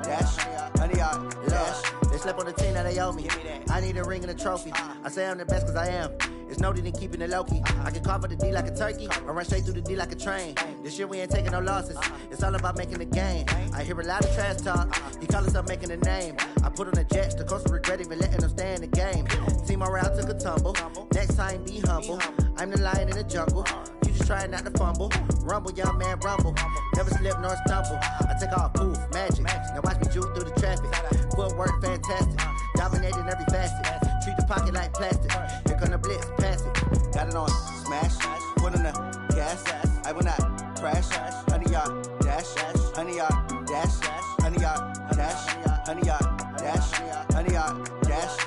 dash, honey yard, dash. They slept on the team that they owe me. I need a ring and a trophy. I say I'm the best cause I am. It's noted in keeping it low-key. I can carve up the D like a turkey or run straight through the D like a train. This year we ain't taking no losses. It's all about making the game. I hear a lot of trash talk. He call himself making a name. I put on the Jets. The coach regret even letting them stay in the game. Team morale took a tumble. Next time be humble. I'm the lion in the jungle. You just trying not to fumble. Rumble, young man, rumble. Never slip nor stumble. I take off, poof, magic. Now watch me juke through the traffic. Footwork fantastic. Dominating every facet. Treat the pocket like plastic. Here come the blitz, pass it. Got it on smash. Put on the gas. I will not crash. Honey yard dash. Honey yard dash. Honey yard dash. Honey yard dash. Honey yard dash.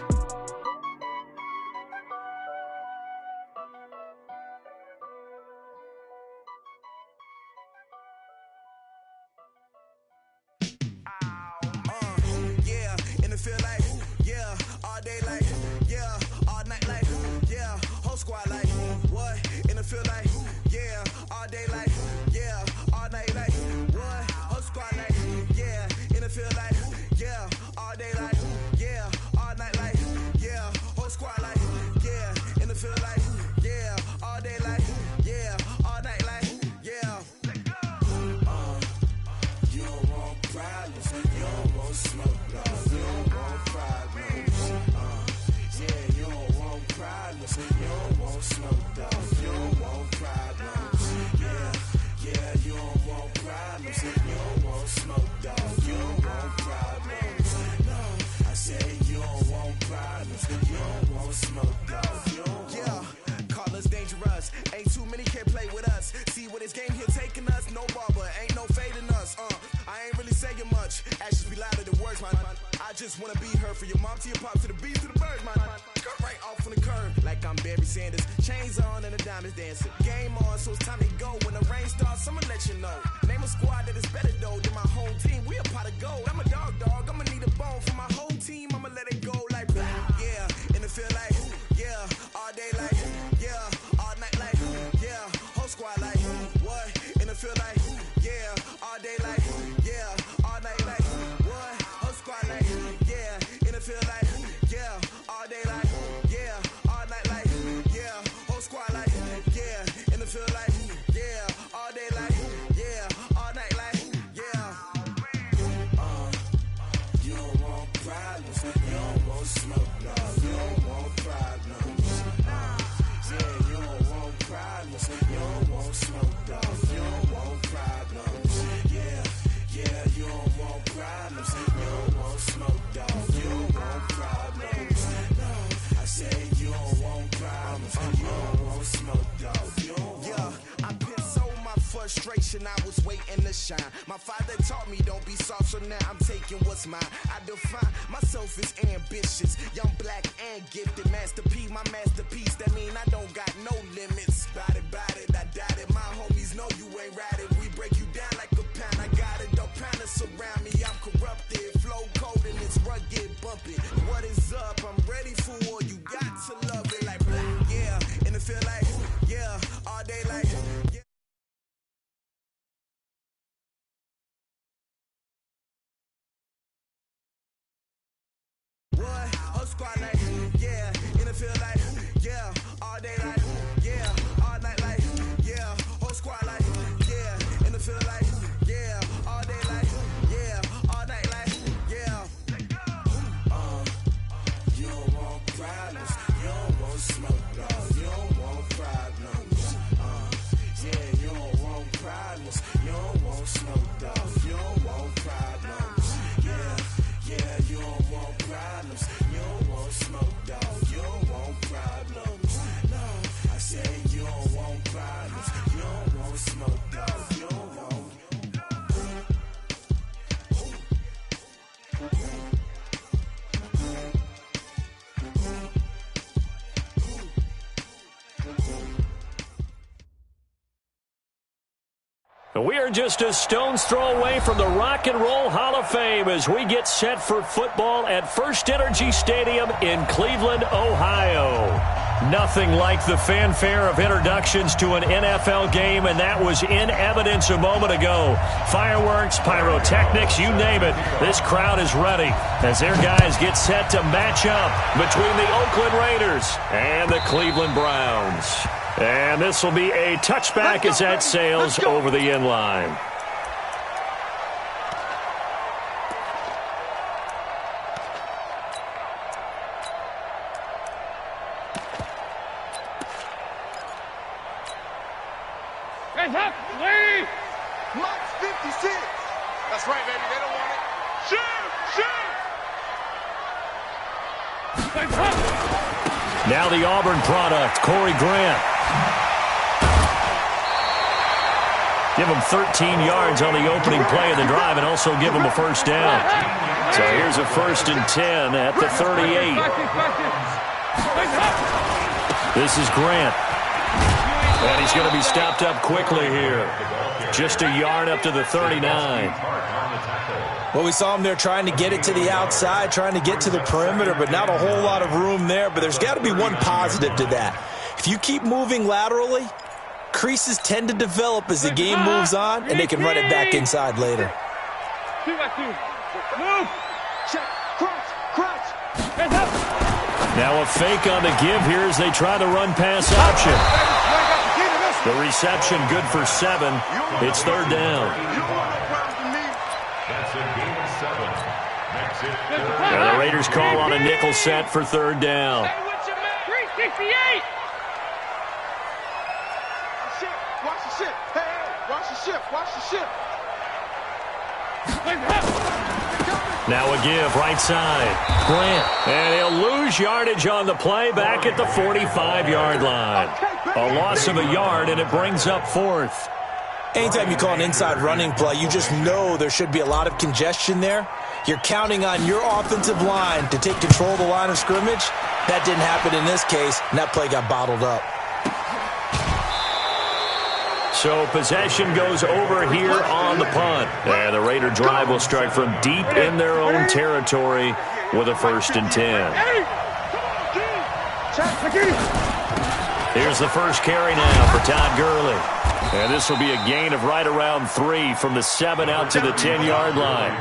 Feel like, yeah, all day like, yeah, all night like, yeah, whole squad like, what? And it feel like, yeah, all day like, yeah, all night like, what? Whole squad like, yeah, and it feel like, yeah, all day like, yeah, all night like, yeah, whole squad like, yeah, and it feel like, yeah, all day like, yeah, all night like, yeah. You don't want problems, you don't want smoke, no. You don't want smoke, dog. You don't want problems. Yeah, you don't want problems. You don't want smoke, dog. You don't want problems. No, I said you don't want problems. You don't want smoke, dog. You don't want. Call us dangerous. Ain't too many can play with us. See what this game here taking us. No barber, ain't no fading us. I ain't really saying much. Actions be louder than words, man. I just wanna be heard for your mom to your pop to the beat to the birds, man. Cut right off on the curb like I'm Barry Sanders. Chains on and the diamonds dancing. Game on, so it's time to go. When the rain starts, I'ma let you know. Name a squad that is better though than my home team. We a pot of gold. I'm a dog. I'ma need a bone for my whole team. I'ma let it go like yeah, and it feel like yeah, all day like yeah, all night like yeah, whole squad like what? And it feel like yeah, all day like yeah, all night like what? Whole squad like yeah, and it feel like yeah, all day like yeah, all night like yeah, whole squad like yeah, and it feel like yeah, all day like yeah, all night like yeah. You don't want problems, you don't want smoke, no. You don't want problems. Yeah, you don't want problems, you don't want smoke, dog. You don't want problems. Yeah, you don't want problems, you don't want smoke, dog. You don't want problems. No, I say you don't want problems, you don't want smoke, dog. You don't want. I pissed so my frustration, I was waiting to shine. My father taught me don't be soft, so now I'm taking what's mine. I define myself as ambitious, young, black, and gifted. Masterpiece, my masterpiece, that mean I don't got no limits. Bout it, I doubt it. My homies know you ain't ratted. We break you down like a pound. I got it, don't pound us around me. I'm corrupted, flow cold and it's rugged, bumpy. What is up? I'm ready for war. You got to love it like yeah, and it feel like yeah, all day like yeah. What? Whole squad like yeah, and it feel like yeah, all day like yeah, all night like yeah, whole squad like yeah, and it feel like yeah, all day like yeah, all night like yeah. You don't want problems, you don't want smoke, dog. You don't want problems. Yeah, you don't want problems, you don't want smoke, dog. You don't want problems. Yeah, you don't want problems, you don't want smoke, dog. You don't want problems. No, I say you don't want problems, you don't want smoke, dog. You don't want. We are just a stone's throw away from the Rock and Roll Hall of Fame as we get set for football at First Energy Stadium in Cleveland, Ohio. Nothing like the fanfare of introductions to an NFL game, and that was in evidence a moment ago. Fireworks, pyrotechnics, you name it. This crowd is ready as their guys get set to match up between the Oakland Raiders and the Cleveland Browns. And this will be a touchback as that sails over the end line. Max 56. That's right, baby. They don't want it. Shoot! Now the Auburn product, Corey Grant. Give him 13 yards on the opening play of the drive and also give him a first down. So here's a 1st and 10 at the 38. This is Grant. And he's going to be stopped up quickly here. Just a yard up to the 39. Well, we saw him there trying to get it to the outside, trying to get to the perimeter, but not a whole lot of room there. But there's got to be one positive to that. If you keep moving laterally, creases tend to develop as the game moves on, and they can run it back inside later. Move! Check! Crunch! Now a fake on the give here as they try the run-pass option. The reception good for 7. It's 3rd down. And the Raiders call on a nickel set for 3rd down. 368! Watch the ship! Hey, watch the ship! Watch the ship! Now a give, right side. Grant. And he'll lose yardage on the play back at the 45-yard line. A loss of a yard, and it brings up 4th. Anytime you call an inside running play, you just know there should be a lot of congestion there. You're counting on your offensive line to take control of the line of scrimmage. That didn't happen in this case, and that play got bottled up. So possession goes over here on the punt. And the Raider drive will start from deep in their own territory with a 1st and 10. Here's the first carry now for Todd Gurley. And this will be a gain of right around 3 from the 7 out to the 10-yard line.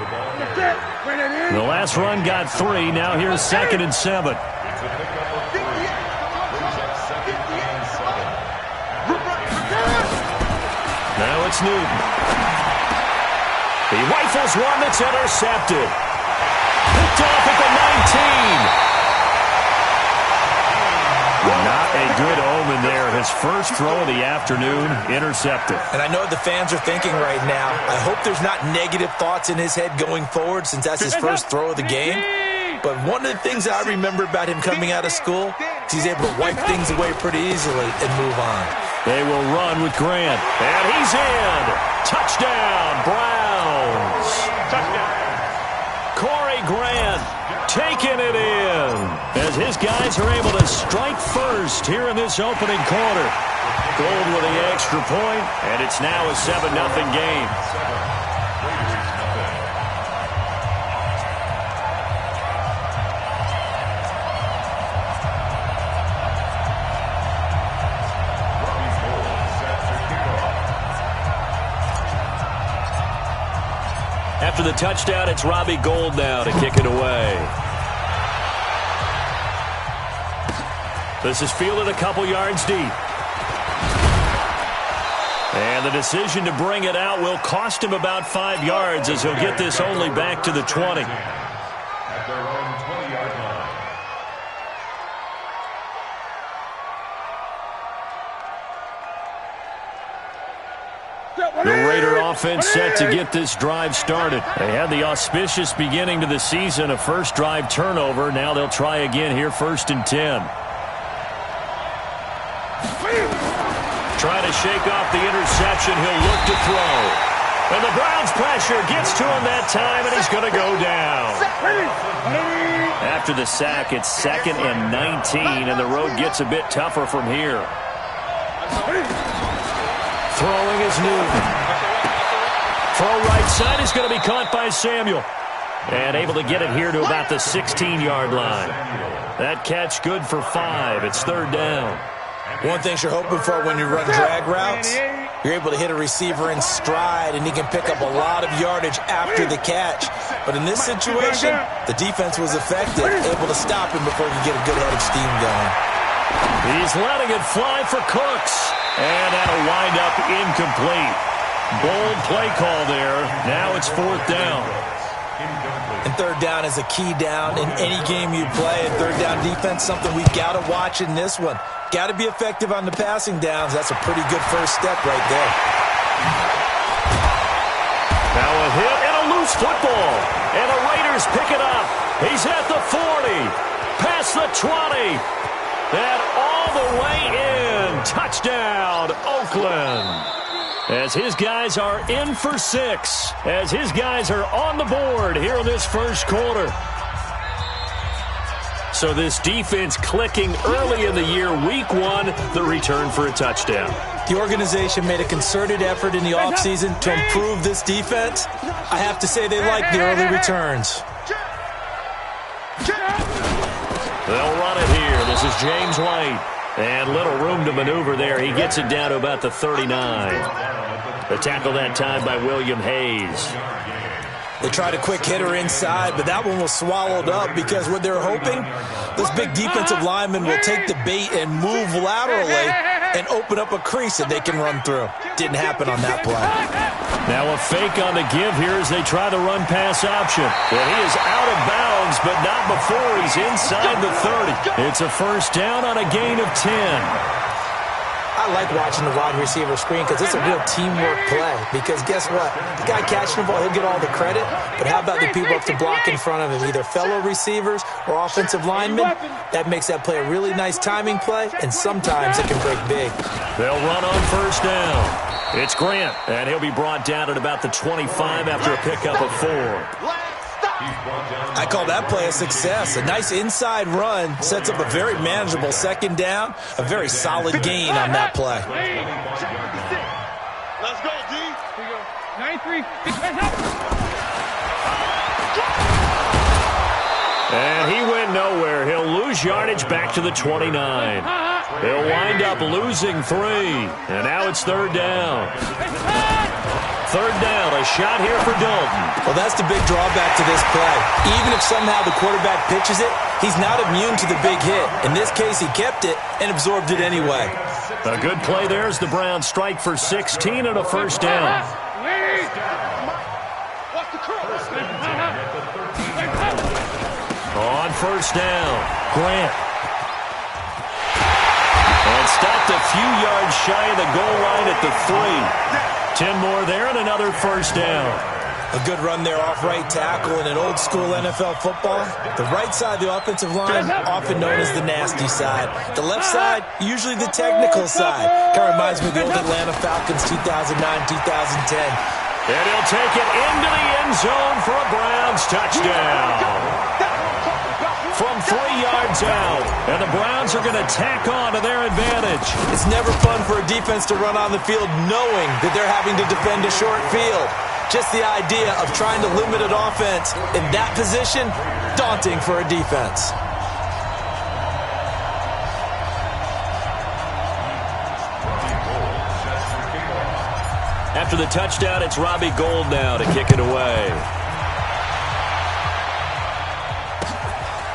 The last run got 3. Now here's 2nd and 7. Now it's Newton. He rifles one that's intercepted. Picked off at the 19. Not a good omen there. His first throw of the afternoon, intercepted. And I know what the fans are thinking right now. I hope there's not negative thoughts in his head going forward since that's his first throw of the game. But one of the things that I remember about him coming out of school is he's able to wipe things away pretty easily and move on. They will run with Grant. And he's in. Touchdown, Browns. Touchdown. Corey Grant taking it in as his guys are able to strike first here in this opening quarter. Gold with the extra point, and it's now a 7-0 game. After the touchdown, it's Robbie Gould now to kick it away. This is fielded a couple yards deep. And the decision to bring it out will cost him about 5 yards as he'll get this only back to the 20. At their own 20-yard line. The Raider offense set to get this drive started. They had the auspicious beginning to the season, a first drive turnover. Now they'll try again here, 1st and 10. Trying to shake off the interception. He'll look to throw. And the Browns pressure gets to him that time, and he's going to go down. After the sack, it's 2nd and 19, and the road gets a bit tougher from here. Throwing is Newton. Throw right side is going to be caught by Samuel. And able to get it here to about the 16-yard line. That catch good for 5. It's third down. One thing you're hoping for when you run drag routes, you're able to hit a receiver in stride, and he can pick up a lot of yardage after the catch. But in this situation, the defense was effective, able to stop him before he could get a good head of steam going. He's letting it fly for Cooks. And that'll wind up incomplete. Bold play call there. Now it's fourth down. And third down is a key down in any game you play. And third down defense, something we've got to watch in this one. Got to be effective on the passing downs. That's a pretty good first step right there. Now a hit and a loose football. And the Raiders pick it up. He's at the 40. Past the 20. And all the way in. Touchdown, Oakland. As his guys are in for 6. As his guys are on the board here in this first quarter. So this defense clicking early in the year, week 1, the return for a touchdown. The organization made a concerted effort in the offseason to improve this defense. I have to say they like the early returns. They'll run it here. This is James White. And little room to maneuver there. He gets it down to about the 39. The tackle that time by William Hayes. They tried a quick hitter inside, but that one was swallowed up because what they're hoping, those big defensive linemen will take the bait and move laterally and open up a crease that they can run through. Didn't happen on that play. Now a fake on the give here as they try the run pass option. Well, he is out of bounds, but not before he's inside the 30. It's a first down on a gain of 10. I like watching the wide receiver screen because it's a real teamwork play. Because guess what? The guy catching the ball, he'll get all the credit. But how about the people up to block in front of him, either fellow receivers or offensive linemen? That makes that play a really nice timing play, and sometimes it can break big. They'll run on first down. It's Grant, and he'll be brought down at about the 25 after a pickup of 4. I call that play a success. A nice inside run sets up a very manageable second down. A very solid gain on that play. Let's go, D. Here you go. 93. And he went nowhere. He'll lose yardage back to the 29. He'll wind up losing 3. And now it's third down. Third down, a shot here for Dalton. Well, that's the big drawback to this play. Even if somehow the quarterback pitches it, he's not immune to the big hit. In this case, he kept it and absorbed it anyway. A good play there as the Browns strike for 16 and a first down. On first down, Grant. And stopped a few yards shy of the goal line at the 3. 10 more there and another first down. A good run there off right tackle in an old school NFL football. The right side of the offensive line, often known as the nasty side. The left side, usually the technical side. Kind of reminds me of the old Atlanta Falcons 2009-2010. And he'll take it into the end zone for a Browns touchdown. From 3 yards out, and the Browns are going to tack on to their advantage. It's never fun for a defense to run on the field knowing that they're having to defend a short field. Just the idea of trying to limit an offense in that position, daunting for a defense. After the touchdown, it's Robbie Gould now to kick it away.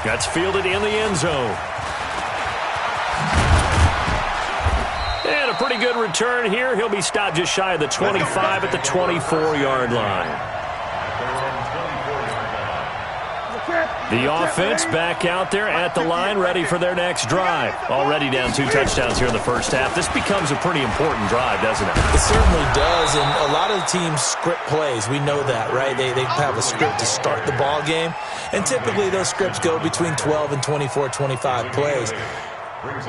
Gets fielded in the end zone. And a pretty good return here. He'll be stopped just shy of the 25 at the 24-yard line. The offense back out there at the line, ready for their next drive. Already down 2 touchdowns here in the first half. This becomes a pretty important drive, doesn't it? It certainly does, and a lot of the teams script plays. We know that, right? They have a script to start the ball game, and typically those scripts go between 12 and 24, 25 plays.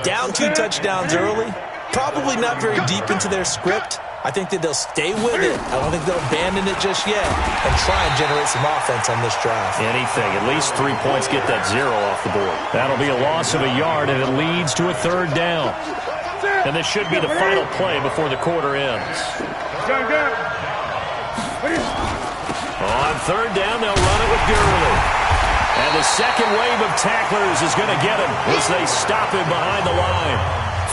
Down 2 touchdowns early, probably not very deep into their script. I think that they'll stay with it. I don't think they'll abandon it just yet and try and generate some offense on this drive. Anything. At least 3 points, get that 0 off the board. That'll be a loss of a yard, and it leads to a third down. And this should be the final play before the quarter ends. On third down, they'll run it with Gurley. And the second wave of tacklers is going to get him as they stop him behind the line.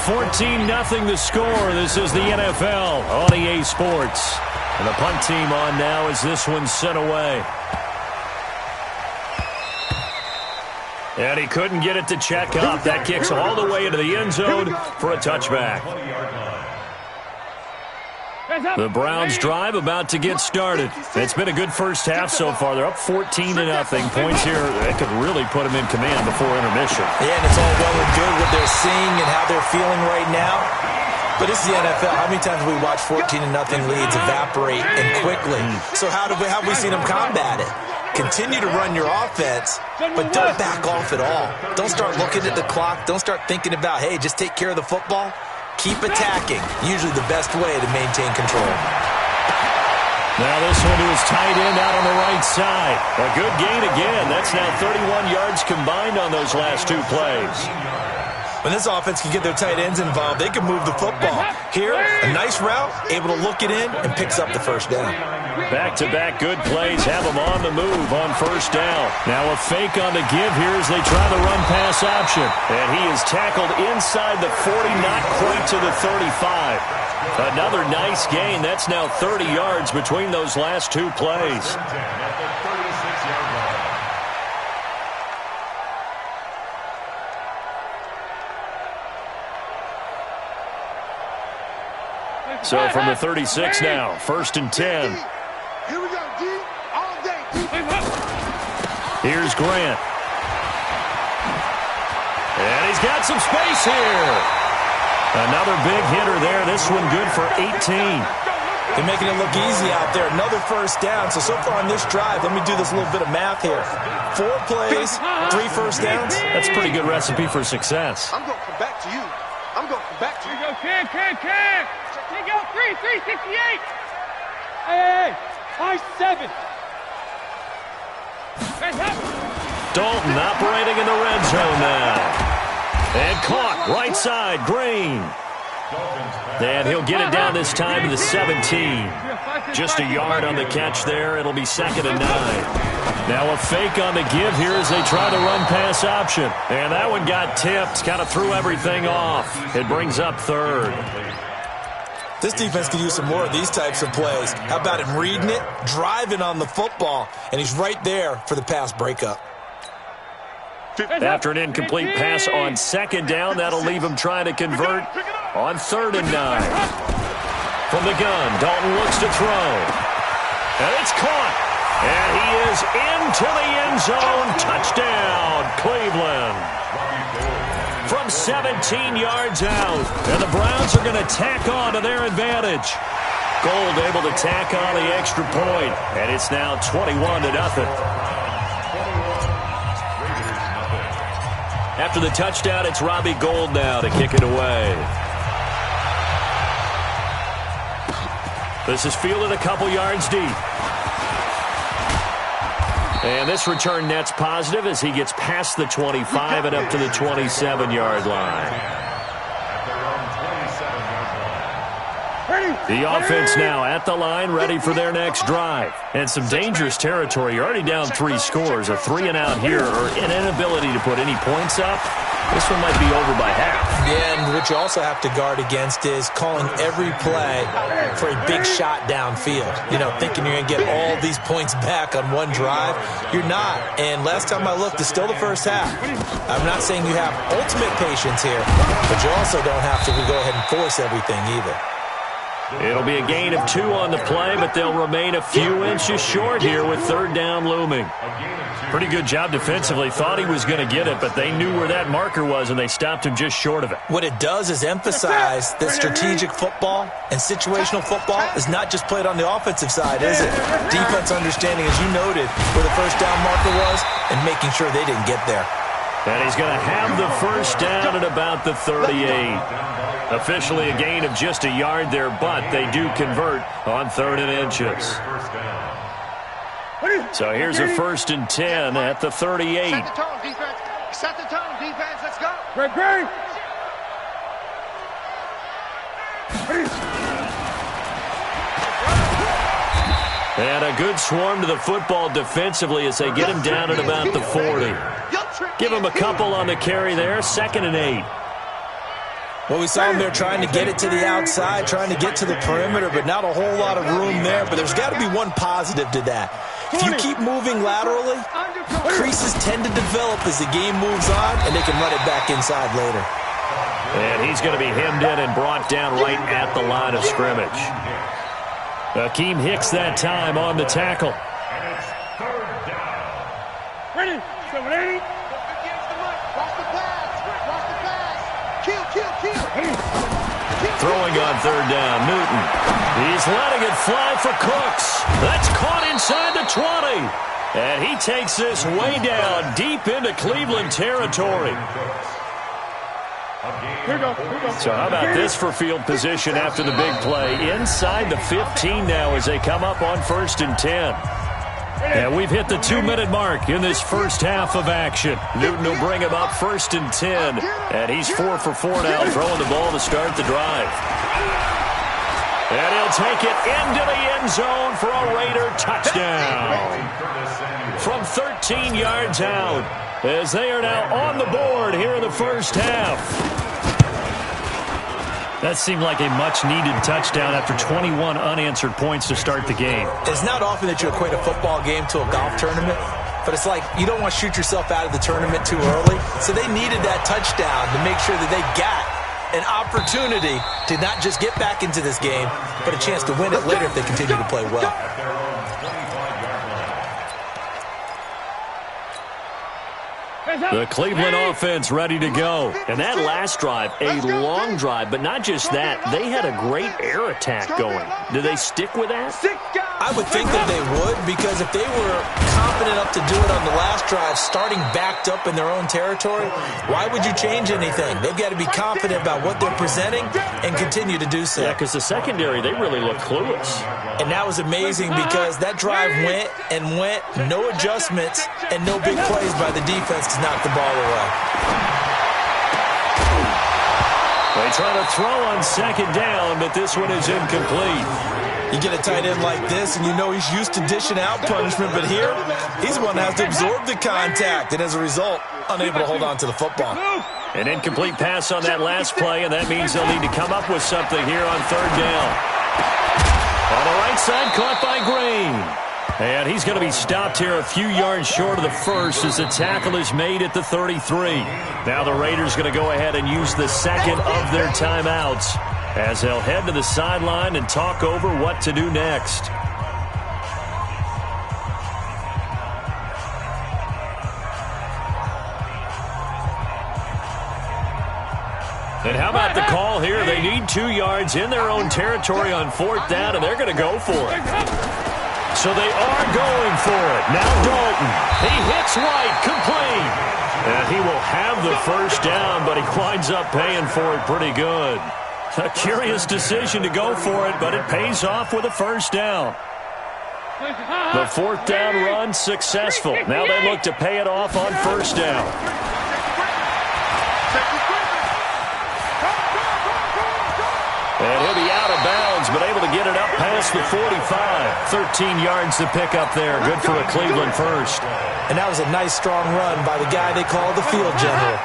14-0 the score. This is the NFL on EA Sports. And the punt team on now as this one's sent away. And he couldn't get it to check up. That kicks all the way into the end zone for a touchback. The Browns drive about to get started. It's been a good first half so far. They're up 14-0. Points here that could really put them in command before intermission. Yeah, and it's all well and good what they're seeing and how they're feeling right now. But this is the NFL. How many times have we watched 14-0 leads evaporate and quickly? So how have we seen them combat it? Continue to run your offense, but don't back off at all. Don't start looking at the clock. Don't start thinking about, hey, just take care of the football. Keep attacking. Usually the best way to maintain control. Now this one to his tight end out on the right side. A good gain again. That's now 31 yards combined on those last two plays. When this offense can get their tight ends involved, they can move the football. Here, a nice route, able to look it in, and picks up the first down. Back-to-back good plays have him on the move on first down. Now a fake on the give here as they try the run-pass option. And he is tackled inside the 40, not quite to the 35. Another nice gain. That's now 30 yards between those last two plays. So from the 36 now, 1st and 10. Here we go, D. All day. Here's Grant. And he's got some space here. Another big hitter there. This one good for 18. They're making it look easy out there. Another first down. So far on this drive, let me do this little bit of math here. 4 plays, 3 first downs. That's a pretty good recipe for success. I'm going to come back to you. I'm going to come back to you. Here you go, Cam. Here you go, 368. Hey, 5-7. Dalton operating in the red zone now. And caught right side, Green. And he'll get it down this time to the 17. Just a yard on the catch there. It'll be 2nd and 9. Now a fake on the give here as they try the run-pass option. And that one got tipped. Kind of threw everything off. It brings up 3rd. This defense could use some more of these types of plays. How about him reading it, driving on the football, and he's right there for the pass breakup. After an incomplete pass on 2nd down, that'll leave him trying to convert on 3rd and 9. From the gun, Dalton looks to throw. And it's caught. And he is into the end zone. Touchdown, Cleveland. From 17 yards out. And the Browns are going to tack on to their advantage. Gold able to tack on the extra point. And it's now 21-0. After the touchdown, it's Robbie Gould now to kick it away. This is fielded a couple yards deep. And this return net's positive as he gets past the 25 and up to the 27-yard line. The offense now at the line, ready for their next drive. And some dangerous territory. You're already down 3 scores. A 3-and-out here or an inability to put any points up. This one might be over by half. Yeah, and what you also have to guard against is calling every play for a big shot downfield. You know, thinking you're going to get all these points back on one drive. You're not. And last time I looked, it's still the first half. I'm not saying you have ultimate patience here, but you also don't have to go ahead and force everything either. It'll be a gain of 2 on the play, but they'll remain a few inches short here with 3rd down looming. Pretty good job defensively. Thought he was going to get it, but they knew where that marker was, and they stopped him just short of it. What it does is emphasize that strategic football and situational football is not just played on the offensive side, is it? Defense understanding, as you noted, where the first down marker was and making sure they didn't get there. And he's going to have the first down at about the 38. Officially a gain of just a yard there, but they do convert on 3rd and inches. So here's a 1st and 10 at the 38. Set the tone, defense. Set the tone, defense. Let's go. Great. And a good swarm to the football defensively as they get him down at about the 40. Give him a couple on the carry there, 2nd and 8. Well, we saw him there trying to get it to the outside, trying to get to the perimeter, but not a whole lot of room there. But there's got to be one positive to that. If you keep moving laterally, creases tend to develop as the game moves on, and they can run it back inside later. And he's going to be hemmed in and brought down right at the line of scrimmage. Akeem Hicks that time on the tackle. And it's 3rd down. Ready, 780. Watch the pass. Watch the pass. Kill. Throwing on 3rd down, Newton. He's letting it fly for Cooks. That's caught inside the 20. And he takes this way down, deep into Cleveland territory. So how about this for field position after the big play? Inside the 15 now as they come up on 1st and 10. And we've hit the 2-minute mark in this first half of action. Newton will bring him up 1st and 10. And he's 4 for 4 now, throwing the ball to start the drive. And he'll take it into the end zone for a Raider touchdown. From 13 yards out, as they are now on the board here in the first half. That seemed like a much-needed touchdown after 21 unanswered points to start the game. It's not often that you equate a football game to a golf tournament, but it's like you don't want to shoot yourself out of the tournament too early. So they needed that touchdown to make sure that they got an opportunity to not just get back into this game, but a chance to win it later if they continue to play well. The Cleveland offense ready to go. And that last drive, a long drive, but not just that. They had a great air attack going. Do they stick with that? I would think that they would, because if they were confident enough to do it on the last drive, starting backed up in their own territory, why would you change anything? They've got to be confident about what they're presenting and continue to do so. Yeah, because the secondary, they really look clueless. And that was amazing because that drive went, no adjustments, and no big plays by the defense to knock the ball away. They try to throw on 2nd down, but this one is incomplete. You get a tight end like this, and you know he's used to dishing out punishment, but here, he's the one that has to absorb the contact, and as a result, unable to hold on to the football. An incomplete pass on that last play, and that means they'll need to come up with something here on 3rd down. On the right side, caught by Green. And he's going to be stopped here a few yards short of the first as the tackle is made at the 33. Now the Raiders going to go ahead and use the 2nd of their timeouts as they'll head to the sideline and talk over what to do next. And how about the call here? They need 2 yards in their own territory on 4th down, and they're going to go for it. So they are going for it. Now Dalton. He hits right, complete. And he will have the first down, but he winds up paying for it pretty good. A curious decision to go for it, but it pays off with a first down. The 4th down run successful. Now they look to pay it off on 1st down. And he'll be out of bounds, but able to get it up past the 45. 13 yards to pick up there. Good for a Cleveland first. And that was a nice, strong run by the guy they call the field general.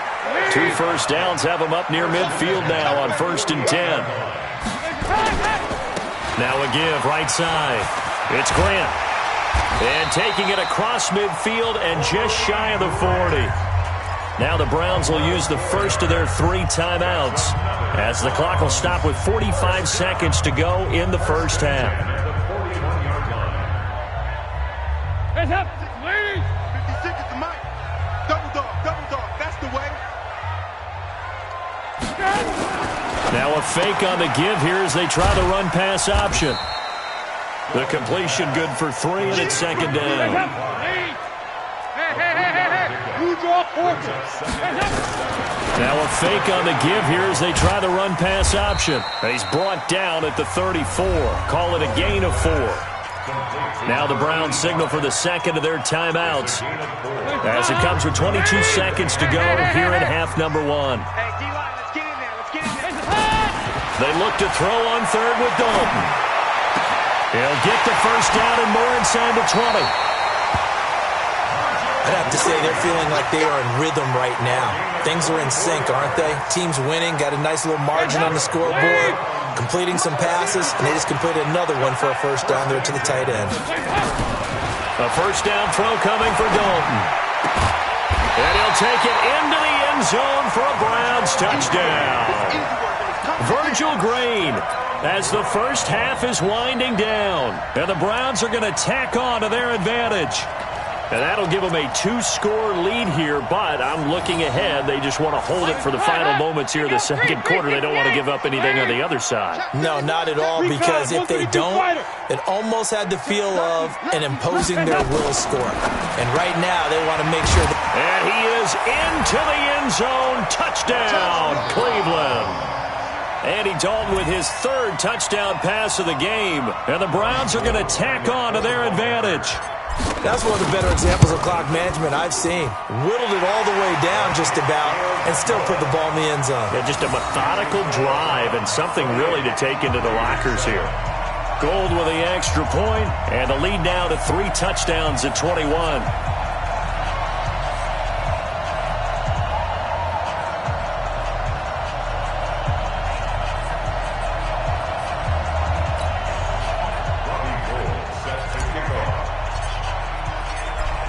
2 first downs have him up near midfield now on 1st and 10. Now a give, right side. It's Grant. And taking it across midfield and just shy of the 40. Now the Browns will use the first of their 3 timeouts as the clock will stop with 45 seconds to go in the first half. Hands up, ladies! 56 is the mic. Double dog, that's the way. Now a fake on the give here as they try the run-pass option. The completion good for 3, and it's 2nd down. You draw fortress. Now a fake on the give here as they try the run-pass option. He's brought down at the 34. Call it a gain of 4. Now the Browns signal for the 2nd of their timeouts as it comes with 22 seconds to go here in half number 1. Hey, D-line, let's get in there. They look to throw on 3rd with Dalton. He'll get the first down and more inside the 20. I'd have to say they're feeling like they are in rhythm right now. Things are in sync, aren't they? Team's winning, got a nice little margin on the scoreboard, completing some passes, and they just completed another one for a first down there to the tight end. A first down throw coming for Dalton. And he'll take it into the end zone for a Browns touchdown. Virgil Green, as the first half is winding down, and the Browns are going to tack on to their advantage. And that'll give them a 2-score lead here, but I'm looking ahead. They just want to hold it for the final moments here of the second quarter. They don't want to give up anything on the other side. No, not at all, because if they don't, it almost had the feel of an imposing their will score. And right now, they want to make sure that... And he is into the end zone. Touchdown, Cleveland. Andy Dalton with his third touchdown pass of the game. And the Browns are going to tack on to their advantage. That's one of the better examples of clock management I've seen. Whittled it all the way down just about and still put the ball in the end zone. Yeah, just a methodical drive and something really to take into the lockers here. Gold with the extra point, and the lead now to 3 touchdowns at 21.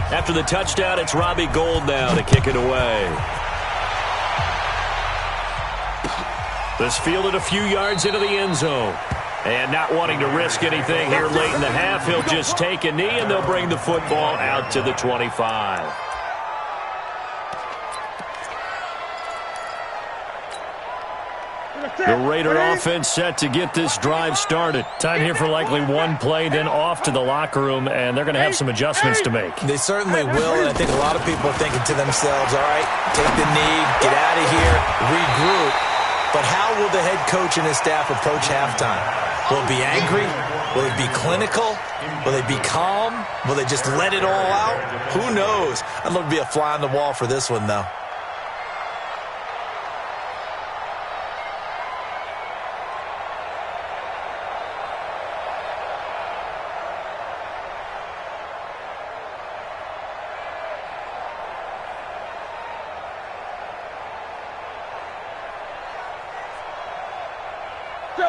After the touchdown, it's Robbie Gould now to kick it away. This fielded a few yards into the end zone. And not wanting to risk anything here late in the half, he'll just take a knee, and they'll bring the football out to the 25. The Raider offense set to get this drive started. Time here for likely one play, then off to the locker room, and they're going to have some adjustments to make. They certainly will, and I think a lot of people are thinking to themselves, all right, take the knee, get out of here, regroup. But how will the head coach and his staff approach halftime? Will it be angry? Will it be clinical? Will they be calm? Will they just let it all out? Who knows? I'd love to be a fly on the wall for this one, though.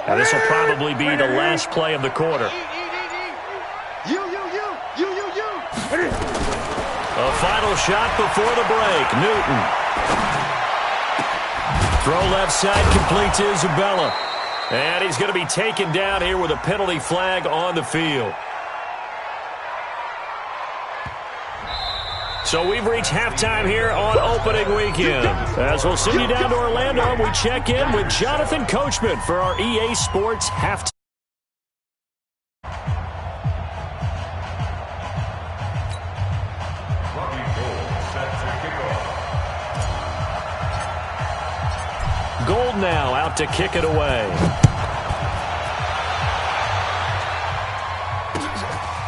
Now, this will probably be the last play of the quarter. A final shot before the break. Newton. Throw left side, complete to Isabella. And he's going to be taken down here with a penalty flag on the field. So we've reached halftime here on opening weekend. As we'll send you down to Orlando, we check in with Jonathan Coachman for our EA Sports halftime. Gold now out to kick it away.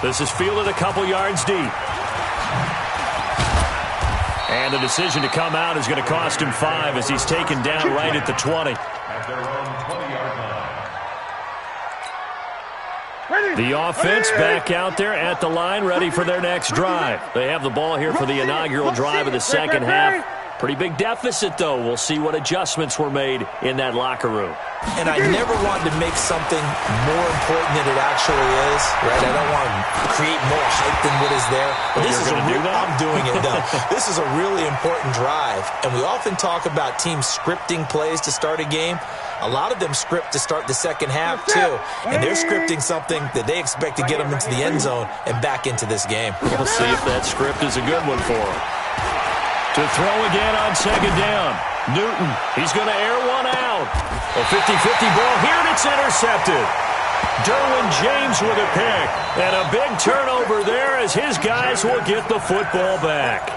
This is fielded a couple yards deep. And the decision to come out is going to cost him 5 as he's taken down right at the 20. The offense back out there at the line, ready for their next drive. They have the ball here for the inaugural drive of the second half. Pretty big deficit, though. We'll see what adjustments were made in that locker room. And I never wanted to make something more important than it actually is, right? I don't want to create more hype than what is there. But this is I'm doing it, though. This is a really important drive. And we often talk about teams scripting plays to start a game. A lot of them script to start the second half, too. And they're scripting something that they expect to get them into the end zone and back into this game. We'll see if that script is a good one for them. To throw again on second down. Newton, he's going to air one out. A 50-50 ball here, and it's intercepted. Derwin James with a pick. And a big turnover there as his guys will get the football back.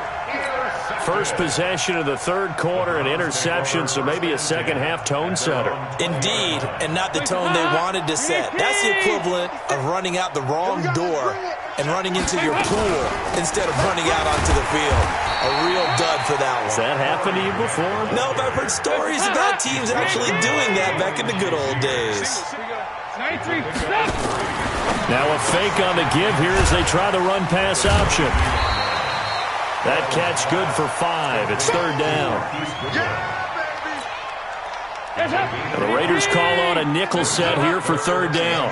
First possession of the third quarter, an interception, so maybe a second-half tone setter. Indeed, and not the tone they wanted to set. That's the equivalent of running out the wrong door and running into your pool instead of running out onto the field. A real dud for that one. Has that happened to you before? No, but I've heard stories about teams actually doing that back in the good old days. Now a fake on the give here as they try the run-pass option. That catch good for 5. It's third down. The Raiders call on a nickel set here for third down.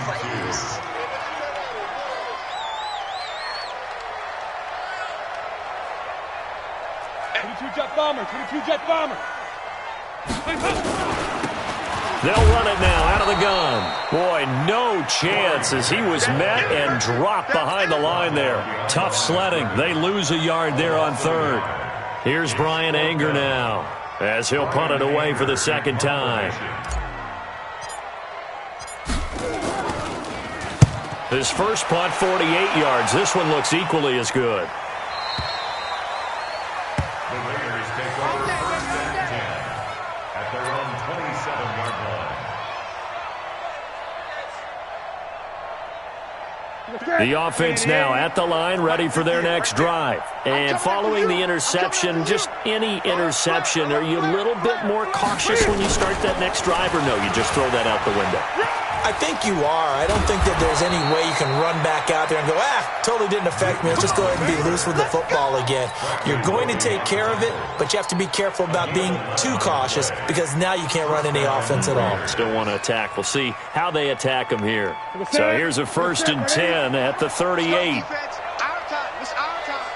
22-jet bomber, 22-jet bomber. They'll run it now out of the gun. Boy, no chance as he was met and dropped behind the line there. Tough sledding. They lose a yard there on third. Here's Brian Anger now as he'll punt it away for the second time. His first punt, 48 yards. This one looks equally as good. The offense now at the line, ready for their next drive. And following the interception, just any interception, are you a little bit more cautious when you start that next drive, or no, you just throw that out the window? I think you are. I don't think that there's any way you can run back out there and go, totally didn't affect me. Let's just go ahead and be loose with the football again. You're going to take care of it, but you have to be careful about being too cautious because now you can't run any offense at all. Still want to attack. We'll see how they attack them here. So here's a 1st and 10 at the 38. Our time. It's our time.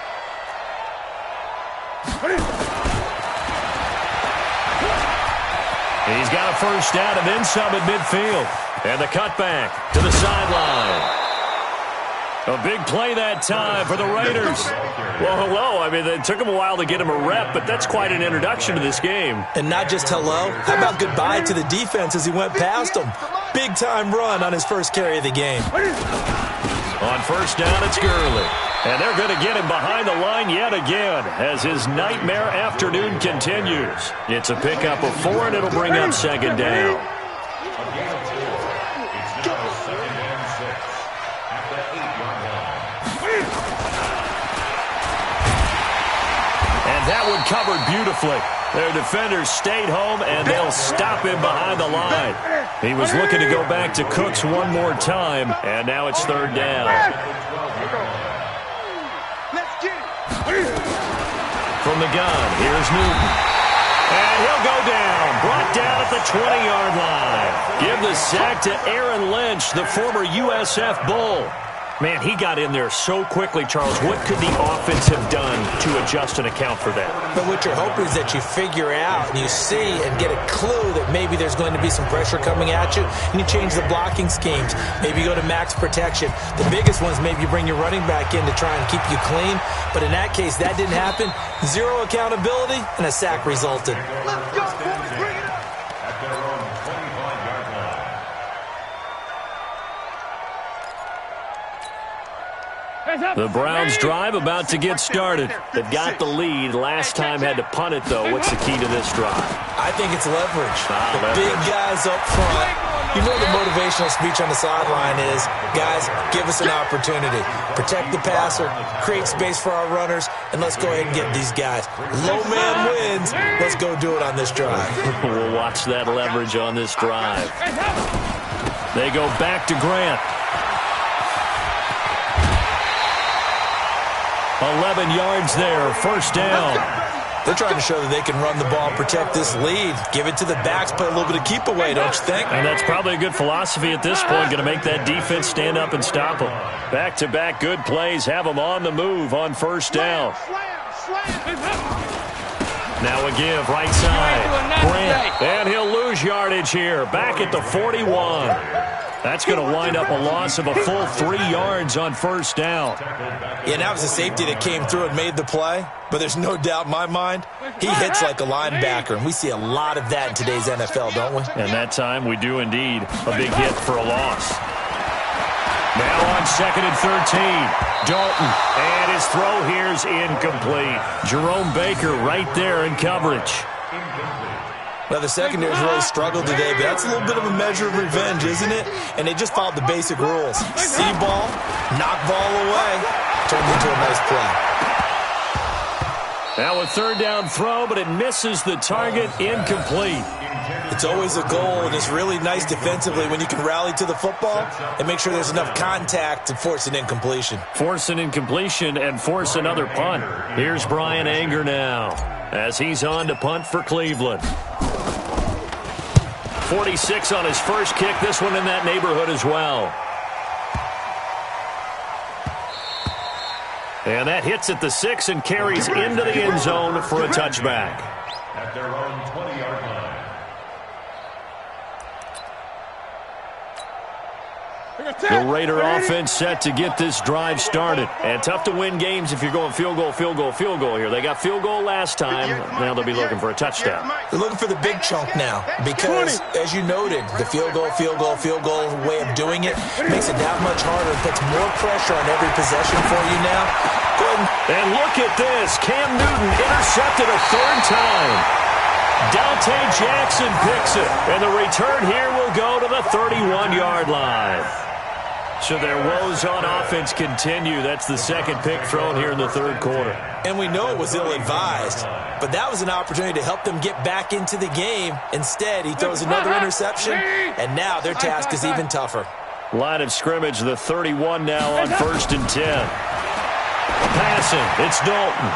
He's got a first down and then some at midfield. And the cutback to the sideline. A big play that time for the Raiders. Well, hello. I mean, it took him a while to get him a rep, but that's quite an introduction to this game. And not just hello. How about goodbye to the defense as he went past him? Big-time run on his first carry of the game. On first down, it's Gurley. And they're going to get him behind the line yet again as his nightmare afternoon continues. It's a pickup of 4, and it'll bring up second down. And that one covered beautifully. Their defenders stayed home, and they'll stop him behind the line. He was looking to go back to Cooks one more time, and now it's third down. From the gun, here's Newton. And he'll go down, brought down at the 20-yard line. Give the sack to Aaron Lynch, the former USF Bull. Man, he got in there so quickly, Charles. What could the offense have done to adjust and account for that? But what you're hoping is that you figure out and you see and get a clue that maybe there's going to be some pressure coming at you, and you change the blocking schemes. Maybe you go to max protection. The biggest ones, maybe you bring your running back in to try and keep you clean. But in that case, that didn't happen. Zero accountability, and a sack resulted. Let's go, boys. Bring it up. At their own 25-yard line. The Browns drive about to get started. They've got the lead. Last time had to punt it, though. What's the key to this drive? I think it's leverage. The big guys up front. You know the motivational speech on the sideline is, guys, give us an opportunity. Protect the passer, create space for our runners, and let's go ahead and get these guys. Low man wins. Let's go do it on this drive. We'll watch that leverage on this drive. They go back to Grant. 11 yards there, first down. They're trying to show that they can run the ball, protect this lead. Give it to the backs, play a little bit of keep away, don't you think? And that's probably a good philosophy at this point, going to make that defense stand up and stop them. Back-to-back good plays, have them on the move on first down. Now a give, right side. Grant, and he'll lose yardage here, back at the 41. That's going to wind up a loss of a full 3 yards on first down. Yeah, that was a safety that came through and made the play. But there's no doubt in my mind, he hits like a linebacker. And we see a lot of that in today's NFL, don't we? And that time we do indeed. A big hit for a loss. Now on 2nd and 13. Dalton. And his throw here's incomplete. Jerome Baker right there in coverage. Now, the secondary's really struggled today, but that's a little bit of a measure of revenge, isn't it? And they just followed the basic rules. See ball, knock ball away, turned into a nice play. Now a third down throw, but it misses the target, incomplete. It's always a goal, and it's really nice defensively when you can rally to the football and make sure there's enough contact to force an incompletion. Force an incompletion and force another punt. Here's Brian Anger now as he's on to punt for Cleveland. 46 on his first kick. This one in that neighborhood as well. And that hits at the 6 and carries into the end zone for a touchback. At their own 20-yard line. The Raider offense set to get this drive started. And tough to win games if you're going field goal, field goal, field goal here. They got field goal last time. Now they'll be looking for a touchdown. They're looking for the big chunk now because, as you noted, the field goal way of doing it makes it that much harder and puts more pressure on every possession for you now. Go ahead. And look at this. Cam Newton intercepted a third time. Dante Jackson picks it. And the return here will go to the 31-yard line. So their woes on offense continue. That's the second pick thrown here in the third quarter. And we know it was ill-advised, but that was an opportunity to help them get back into the game. Instead, he throws another interception, and now their task is even tougher. Line of scrimmage, the 31 now on 1st and 10. Passing, it's Dalton.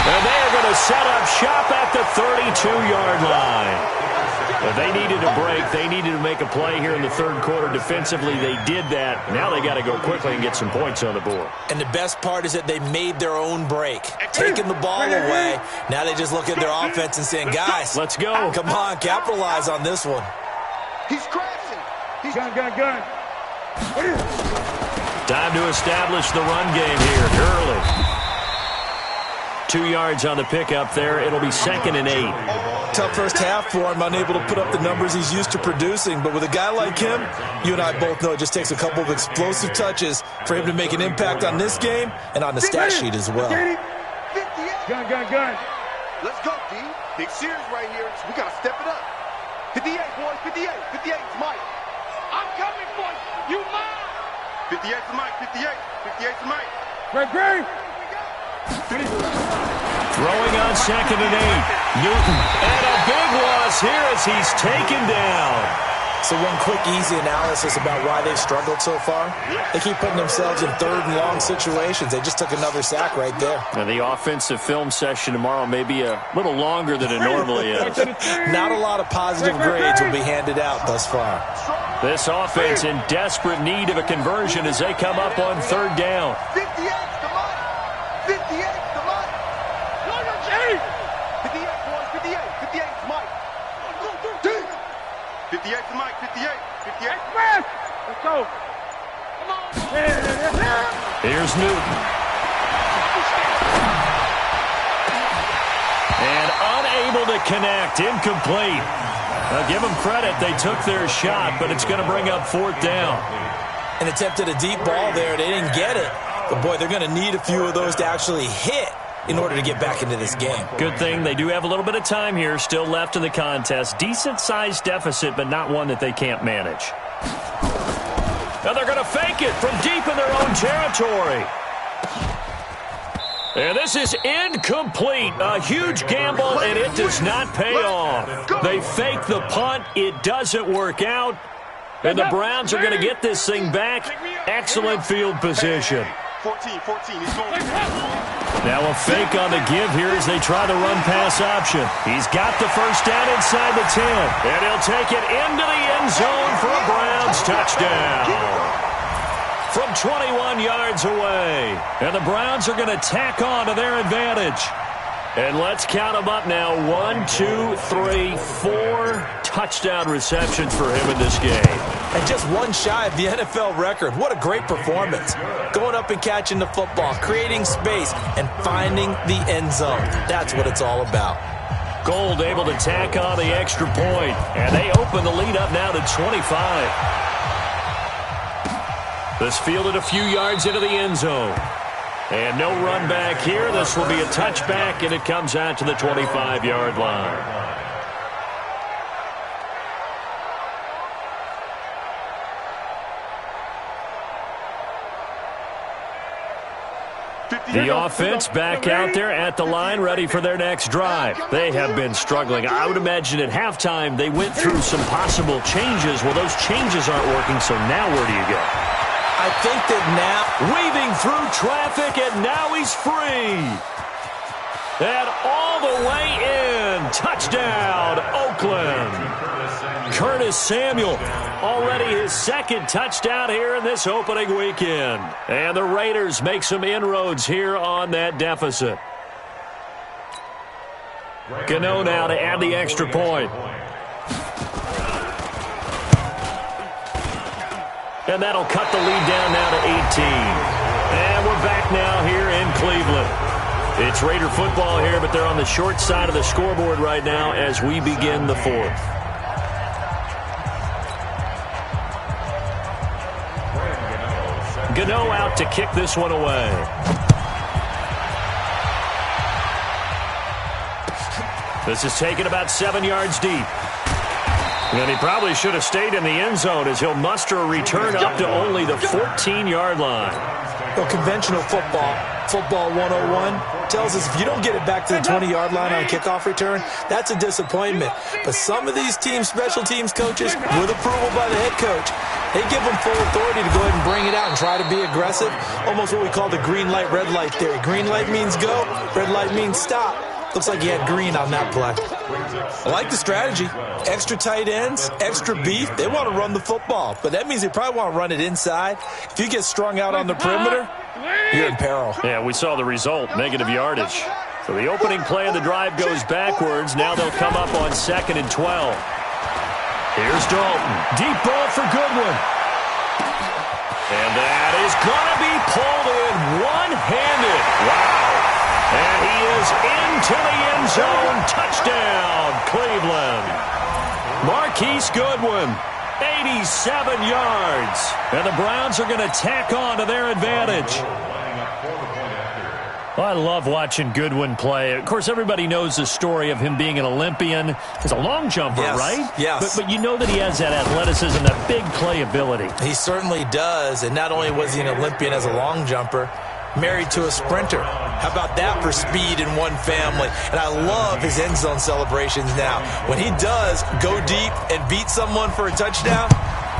And they are going to set up shop at the 32-yard line. But they needed a break. They needed to make a play here in the third quarter. Defensively, they did that. Now they got to go quickly and get some points on the board. And the best part is that they made their own break, taking the ball away. Now they just look at their offense and saying, guys, let's go. Come on, capitalize on this one. He's crashing. He's gun. Time to establish the run game here early. 2 yards on the pickup there. It'll be 2nd and 8. Tough first half for him, unable to put up the numbers he's used to producing. But with a guy like him, you and I both know it just takes a couple of explosive touches for him to make an impact on this game and on the stat sheet as well. Gun. Let's go, D. Big series right here. We got to step it up. 58, boys. 58. 58 is Mike. I'm coming for you. You mine. 58 is Mike. 58. 58 is Mike. Great. Throwing on 2nd and 8. Newton. And a big loss here as he's taken down. So one quick, easy analysis about why they've struggled so far. They keep putting themselves in 3rd and long situations. They just took another sack right there. And the offensive film session tomorrow may be a little longer than it normally is. Not a lot of positive grades will be handed out thus far. This offense in desperate need of a conversion as they come up on 3rd down. 58 to Mike. 58 to Mike. 58, boys. 58. 58 is Mike. 58 to Mike. 58. 58. Let's go. Come on. Here's Newton. And unable to connect. Incomplete. Now give them credit. They took their shot, but it's going to bring up 4th down. And attempted a deep ball there. They didn't get it. But, boy, they're going to need a few of those to actually hit in order to get back into this game. Good thing they do have a little bit of time here still left in the contest. Decent-sized deficit, but not one that they can't manage. Now they're going to fake it from deep in their own territory. And this is incomplete. A huge gamble, and it does not pay off. They fake the punt. It doesn't work out. And the Browns are going to get this thing back. Excellent field position. 14. He's going. Now a fake on the give here as they try the run-pass option. He's got the first down inside the 10. And he'll take it into the end zone for a Browns touchdown. From 21 yards away. And the Browns are going to tack on to their advantage. And let's count them up now. 1, 2, 3, 4 touchdown receptions for him in this game. And just one shy of the NFL record. What a great performance. Going up and catching the football, creating space, and finding the end zone. That's what it's all about. Gold able to tack on the extra point. And they open the lead up now to 25. This fielded a few yards into the end zone. And no run back here. This will be a touchback, and it comes out to the 25-yard line. The offense back out there at the line, ready for their next drive. They have been struggling. I would imagine at halftime they went through some possible changes. Well, those changes aren't working, so now where do you go? I think that now, weaving through traffic, and now he's free. And all the way in. Touchdown, Oakland. Curtis Samuel, already his second touchdown here in this opening weekend. And the Raiders make some inroads here on that deficit. Gano now to add the extra point. And that'll cut the lead down now to 18. And we're back now here in Cleveland. It's Raider football here, but they're on the short side of the scoreboard right now as we begin the fourth. Gano out to kick this one away. This is taken about 7 yards deep. And he probably should have stayed in the end zone as he'll muster a return up to only the 14-yard line. Well, conventional football 101, tells us if you don't get it back to the 20-yard line on a kickoff return, that's a disappointment. But some of these special teams coaches, with approval by the head coach, they give them full authority to go ahead and bring it out and try to be aggressive. Almost what we call the green light, red light theory. Green light means go, red light means stop. Looks like he had green on that play. I like the strategy. Extra tight ends, extra beef. They want to run the football, but that means they probably want to run it inside. If you get strung out on the perimeter, you're in peril. Yeah, we saw the result, negative yardage. So the opening play of the drive goes backwards. Now they'll come up on 2nd and 12. Here's Dalton. Deep ball for Goodwin. And that is going to be pulled in one-handed. Wow. And he is into the end zone. Touchdown, Cleveland. Marquise Goodwin, 87 yards. And the Browns are going to tack on to their advantage. Well, I love watching Goodwin play. Of course, everybody knows the story of him being an Olympian. He's a long jumper, right? Yes. But you know that he has that athleticism, that big playability. He certainly does. And not only was he an Olympian as a long jumper, married to a sprinter. How about that for speed in one family? And I love his end zone celebrations now. When he does go deep and beat someone for a touchdown,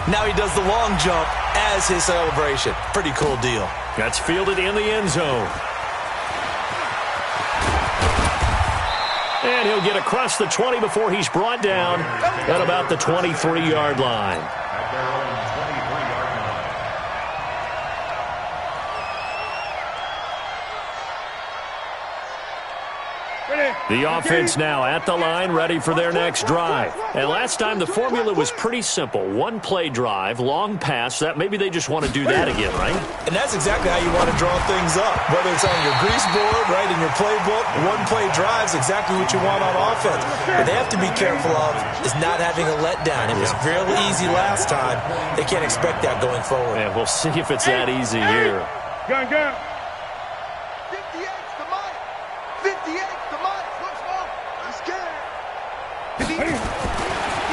now he does the long jump as his celebration. Pretty cool deal. That's fielded in the end zone. And he'll get across the 20 before he's brought down at about the 23-yard line. The offense now at the line, ready for their next drive. And last time the formula was pretty simple. One-play drive, long pass. That maybe they just want to do that again, right? And that's exactly how you want to draw things up. Whether it's on your grease board, right, in your playbook, one-play drive is exactly what you want on offense. What they have to be careful of is not having a letdown. It was fairly easy last time. They can't expect that going forward. And we'll see if it's that easy here. Gun. 58's the Mike. 58's the Mike. Let's go. He's scared.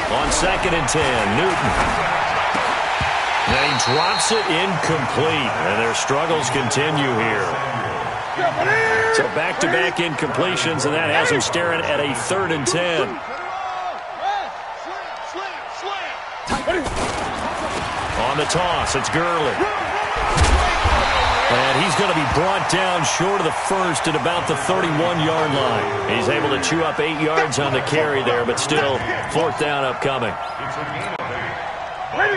On 2nd and 10, Newton. And he drops it incomplete. And their struggles continue here. So back-to-back incompletions, and that has him staring at a 3rd and 10. On the toss, it's Gurley. And he's going to be brought down short of the first at about the 31-yard line. He's able to chew up 8 yards on the carry there, but still 4th down upcoming.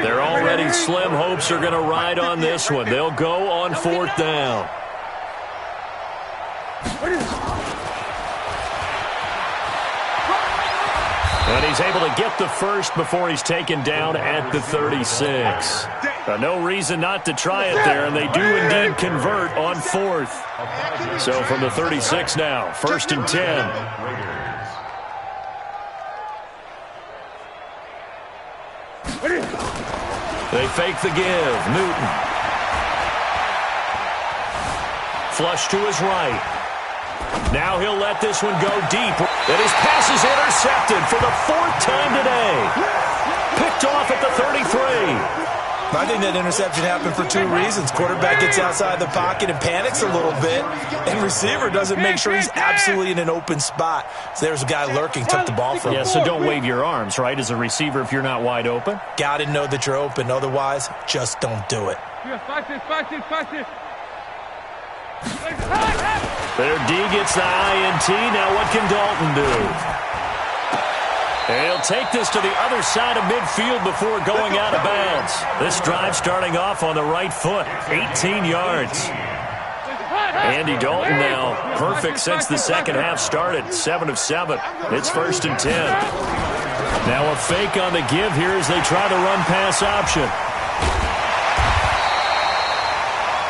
Their already slim hopes are going to ride on this one. They'll go on 4th down. And he's able to get the first before he's taken down at the 36. No reason not to try it there, and they do indeed convert on 4th. So from the 36 now, 1st and 10. They fake the give. Newton. Flush to his right. Now he'll let this one go deep. And his pass is intercepted for the 4th time today. Picked off at the 33. I think that interception happened for two reasons. Quarterback gets outside the pocket and panics a little bit, and receiver doesn't make sure he's absolutely in an open spot. So there's a guy lurking, took the ball from him. Yeah, so don't wave your arms, right, as a receiver if you're not wide open. Got to know that you're open. Otherwise, just don't do it. Their D gets the INT. Now what can Dalton do? He'll take this to the other side of midfield before going out of bounds. This drive starting off on the right foot, 18 yards. Andy Dalton now perfect since the second half started, 7 of 7. It's 1st and 10. Now a fake on the give here as they try the run-pass option.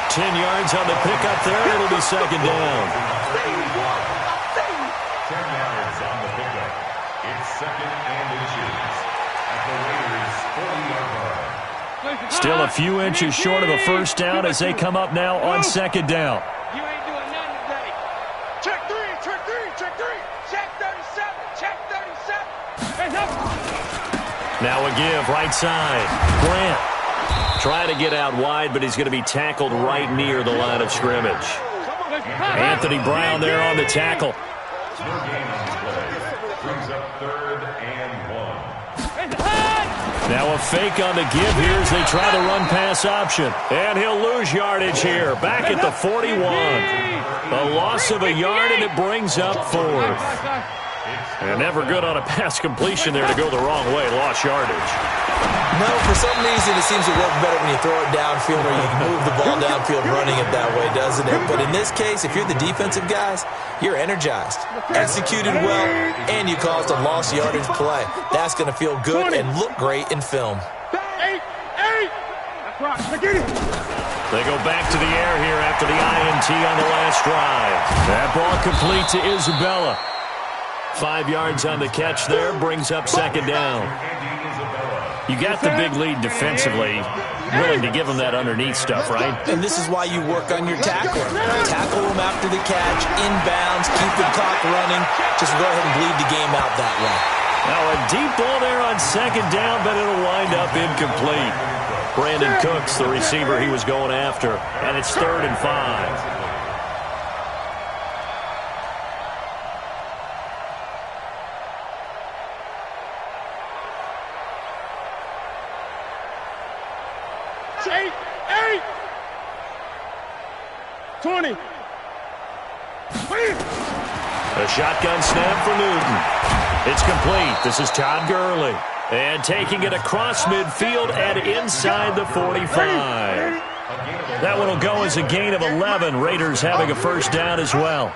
10 yards on the pickup there. It'll be 2nd down. 10 yards on the pickup. It's 2nd and inches at the Raiders' 40-yard line. Still a few inches short of a first down as they come up now on 2nd down. You ain't doing nothing today. Check 3, check 3, check 3. Check 37, check 37. Hands up. Now a give, right side. Grant trying to get out wide, but he's going to be tackled right near the line of scrimmage. Anthony Brown there on the tackle. No gain on the play. Brings up 3rd and 1. Now a fake on the give here as they try the run-pass option. And he'll lose yardage here. Back at the 41. A loss of a yard, and it brings up 4th. And never good on a pass completion there to go the wrong way. Lost yardage. No, for some reason it seems to work better when you throw it downfield or you can move the ball downfield running it that way, doesn't it? But in this case, if you're the defensive guys, you're energized, executed well, and you caused a lost yardage play. That's going to feel good and look great in film. They They go back to the air here after the INT on the last drive. That ball complete to Isabella. 5 yards on the catch there, brings up 2nd down. You got the big lead defensively, willing to give them that underneath stuff, right? And this is why you work on your tackling. Tackle them after the catch, inbounds, keep the clock running. Just go ahead and bleed the game out that way. Now a deep ball there on 2nd down, but it'll wind up incomplete. Brandon Cooks, the receiver he was going after, and it's 3rd and 5. Eight. 20. A shotgun snap for Newton. It's complete. This is Todd Gurley. And taking it across midfield and inside the 45. That one will go as a gain of 11. Raiders having a first down as well.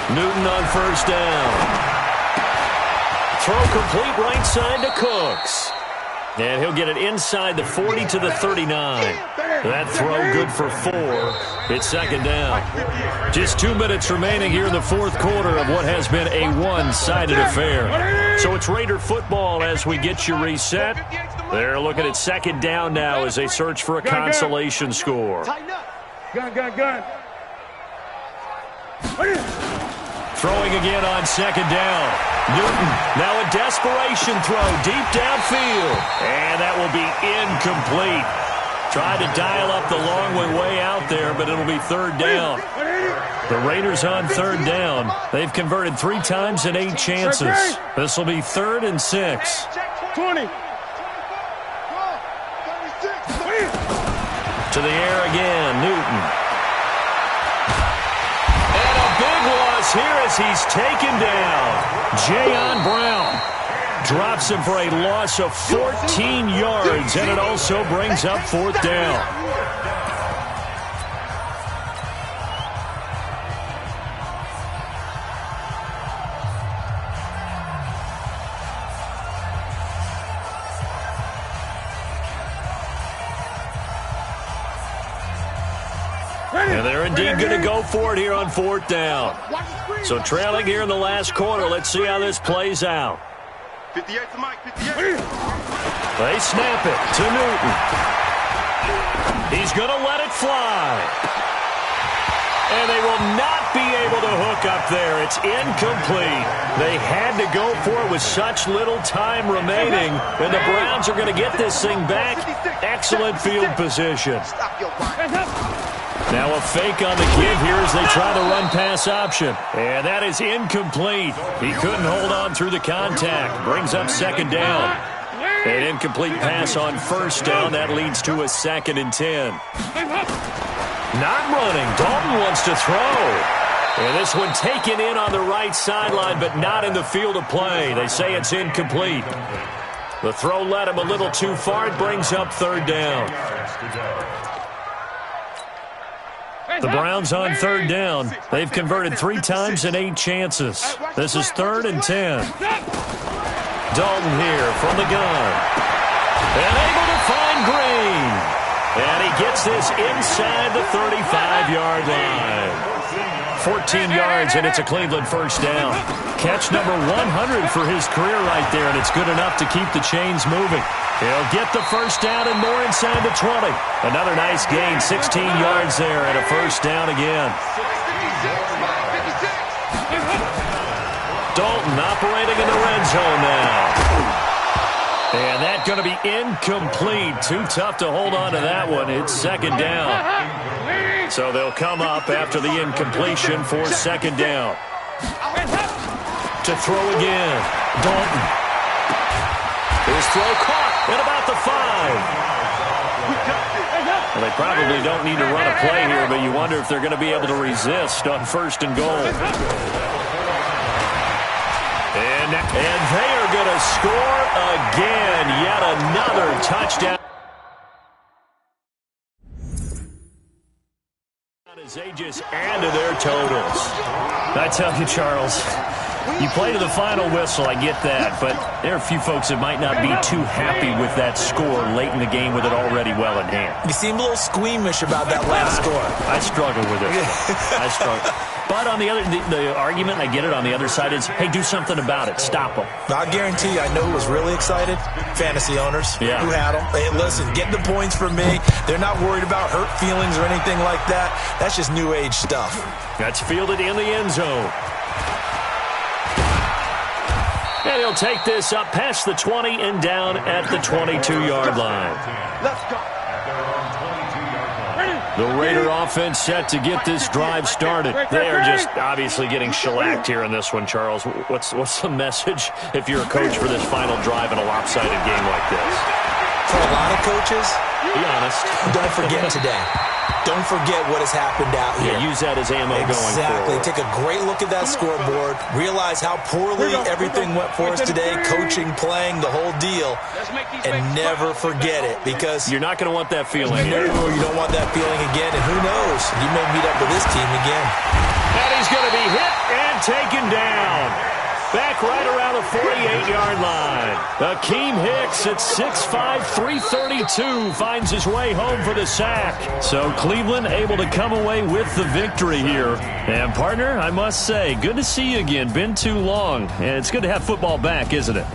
Newton on first down. Throw complete right side to Cooks. And he'll get it inside the 40 to the 39. That throw good for 4. It's 2nd down. Just 2 minutes remaining here in the 4th quarter of what has been a one-sided affair. So it's Raider football as we get you reset. They're looking at 2nd down now as they search for a consolation score. Gun. Throwing again on 2nd down. Newton, now a desperation throw deep downfield. And that will be incomplete. Tried to dial up the long way out there, but it'll be 3rd down. The Raiders on 3rd down. They've converted 3 times in 8 chances. This will be 3rd and 6. 20. To the air again, Newton. And a big loss here as he's taken down. Jayon Brown drops him for a loss of 14 yards, and it also brings up 4th down. And they're indeed going to go for it here on 4th down. So trailing here in the last quarter. Let's see how this plays out. 58 to Mike, 58. They snap it to Newton. He's going to let it fly. And they will not be able to hook up there. It's incomplete. They had to go for it with such little time remaining. And the Browns are going to get this thing back. Excellent field position. Now a fake on the give here as they try the run-pass option. And that is incomplete. He couldn't hold on through the contact. Brings up second down. An incomplete pass on first down. That leads to a 2nd and 10. Not running. Dalton wants to throw. And this one taken in on the right sideline, but not in the field of play. They say it's incomplete. The throw led him a little too far. It brings up 3rd down. The Browns on 3rd down. They've converted 3 times in 8 chances. This is 3rd and 10. Dalton here from the gun. And able to find Green. And he gets this inside the 35-yard line. 14 yards, and it's a Cleveland first down. Catch number 100 for his career right there, and it's good enough to keep the chains moving. He'll get the first down and more inside the 20. Another nice gain, 16 yards there, and a first down again. Dalton operating in the red zone now. And that's going to be incomplete. Too tough to hold on to that one. It's 2nd down. So they'll come up after the incompletion for 2nd down. To throw again. Dalton. His throw caught at about the 5. Well, they probably don't need to run a play here, but you wonder if they're going to be able to resist on 1st and goal. And they are going to score again. Yet another touchdown. As they just add to their totals. I tell you, Charles, you play to the final whistle, I get that, but there are a few folks that might not be too happy with that score late in the game with it already well in hand. You seem a little squeamish about that last score. I struggle with it. I struggle. But on the other, the argument, I get it, on the other side is, hey, do something about it. Stop them. I guarantee you, I know who was really excited. Fantasy owners who had them. Hey, listen, get the points from me. They're not worried about hurt feelings or anything like that. That's just new age stuff. That's fielded in the end zone. And he'll take this up past the 20 and down at the 22-yard line. Let's go. The Raider offense set to get this drive started. They are just obviously getting shellacked here in this one, Charles. What's the message if you're a coach for this final drive in a lopsided game like this? For a lot of coaches, be honest. Don't forget today. Don't forget what has happened out here. Yeah, use that as ammo going forward. Exactly. Take a great look at that scoreboard. Realize how poorly everything went for us today. Coaching, playing, the whole deal. And never forget it, because you're not going to want that feeling. No, you don't want that feeling again. And who knows? You may meet up with this team again. And he's going to be hit and taken down. Back right around the 48-yard line. Akeem Hicks at 6'5", 332 finds his way home for the sack. So Cleveland able to come away with the victory here. And partner, I must say, good to see you again. Been too long. And it's good to have football back, isn't it?